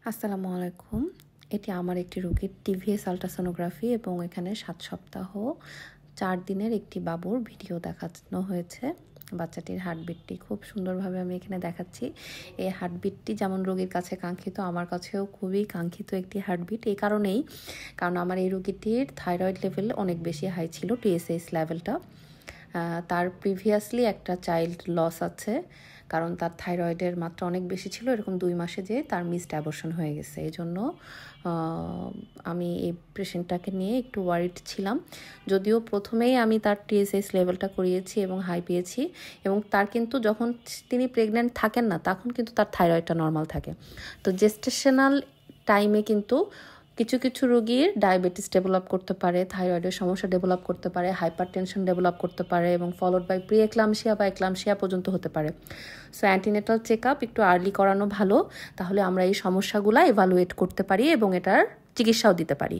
আসসালামু আলাইকুম। এটি আমার একটি রোগীর টিভিএস আল্ট্রাসোনোগ্রাফি এবং এখানে ৭ সপ্তাহ ৪ দিনের একটি বাবুর ভিডিও দেখানো হয়েছে। বাচ্চাটির হার্টবিটটি খুব সুন্দরভাবে আমি এখানে দেখাচ্ছি। এই হার্টবিটটি যেমন রোগীর কাছে কাঙ্ক্ষিত, আমার কাছেও খুবই কাঙ্ক্ষিত একটি হার্টবিট। এই কারণেই, কারণ আমার এই রোগীটির থাইরয়েড লেভেল অনেক বেশি হাই ছিল, TSH লেভেলটা। তার প্রিভিয়াসলি একটা চাইল্ড লস আছে, কারণ তার থাইরয়েডের মাত্রা অনেক বেশি ছিল। এরকম 2 মাসে যে তার মিসড অ্যাবর্শন হয়ে গেছে। এই জন্য আমি এই পেশেন্টটাকে নিয়ে একটু ওয়ারিড ছিলাম। যদিও প্রথমেই আমি তার TSH লেভেলটা করিয়েছি এবং হাই পেয়েছি, এবং তার কিন্তু যখন তিনি প্রেগন্যান্ট থাকেন না, তখন কিন্তু তার থাইরয়েডটা নর্মাল থাকে। তো জেস্টেশনাল টাইমে কিন্তু কিছু কিছু রোগীর ডায়াবেটিস ডেভেলপ করতে পারে, থাইরয়েডের সমস্যা ডেভেলপ করতে পারে, হাইপারটেনশন ডেভেলপ করতে পারে, এবং ফলোড বাই প্রি এক্লাম্পসিয়া বা এক্লাম্পসিয়া পর্যন্ত হতে পারে। সো অ্যান্টিনেটাল চেক আপ একটু আর্লি করানো ভালো, তাহলে আমরা এই সমস্যাগুলো এভালুয়েট করতে পারি এবং এটার চিকিৎসাও দিতে পারি।